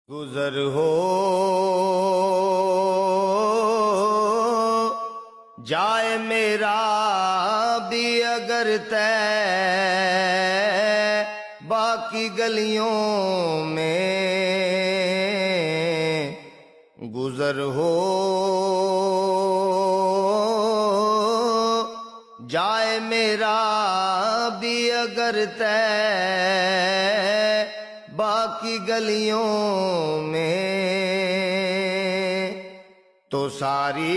گزر ہو جائے میرا بھی اگر طے باقی گلیوں میں گزر ہو جائے میرا بھی اگر طے باقی گلیوں میں تو ساری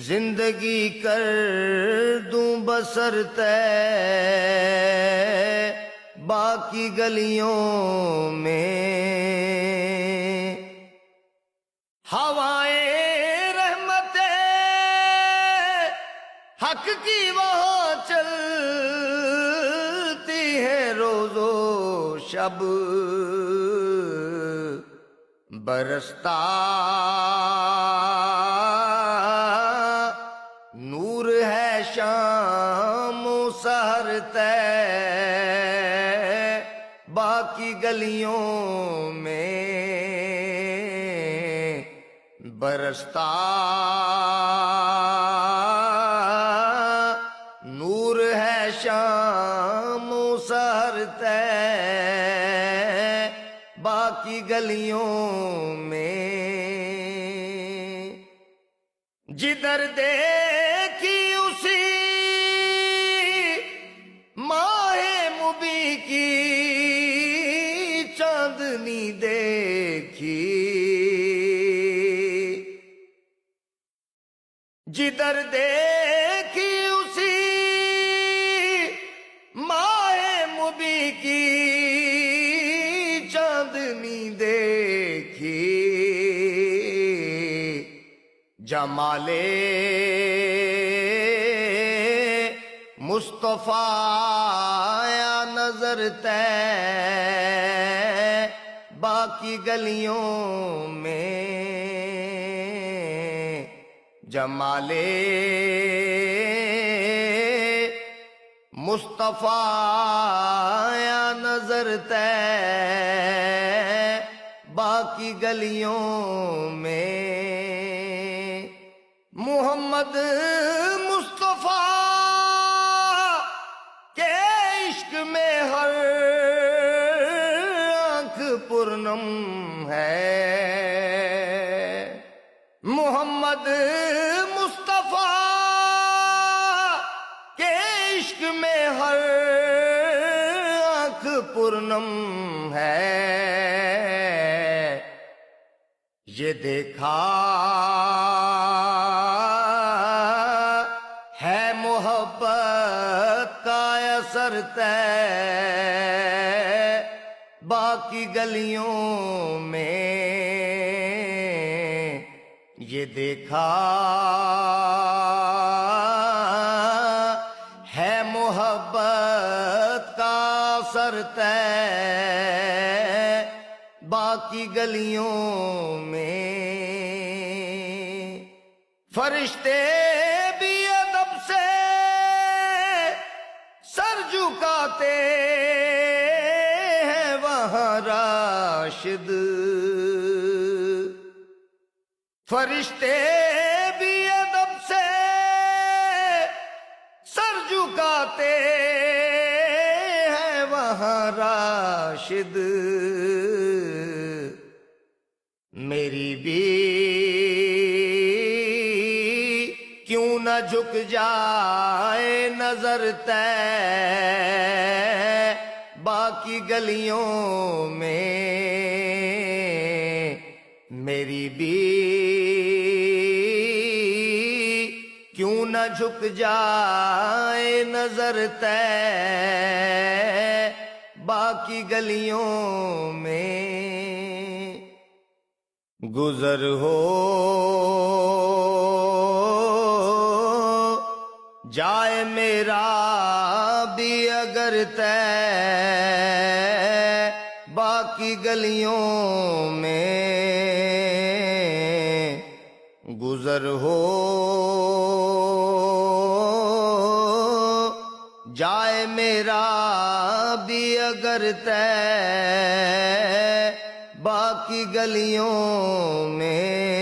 زندگی کر دوں بسر طے باقی گلیوں میں ہوائیں رحمت حق کی وہاں چلتی ہے روز و شب برستا نور ہے شام و سحر طے باقی گلیوں میں برستا نور ہے شام و سحر طے باقی گلیوں میں جدھر دیکھی اسی ماہ مبیں کی چاندنی دیکھی جدھر دیکھی اسی ماہ مبیں کی چاندنی دیکھی جمال مصطفیٰ آیا نظر طے باقی گلیوں میں جمال مصطفیٰ آیا نظر طے باقی گلیوں میں محمد مصطفیٰ کے عشق میں ہر آنکھ پرنم ہے محمد مصطفیٰ کے عشق میں ہر آنکھ پرنم ہے یہ دیکھا ہے محبت کا اثر طے باقی گلیوں میں یہ دیکھا ہے محبت کا اثر طے باقی گلیوں میں فرشتے بھی ادب سے سر جھکاتے ہیں وہاں راشد فرشتے بھی ادب سے سر جھکاتے ہیں وہاں راشد میری بھی کیوں نہ جھک جائے نظر طے باقی گلیوں میں میری بھی کیوں نہ جھک جائے نظر طے باقی گلیوں میں گزر ہو جائے میرا بھی اگر طے باقی گلیوں میں گزر ہو جائے میرا بھی اگر طے باقی گلیوں میں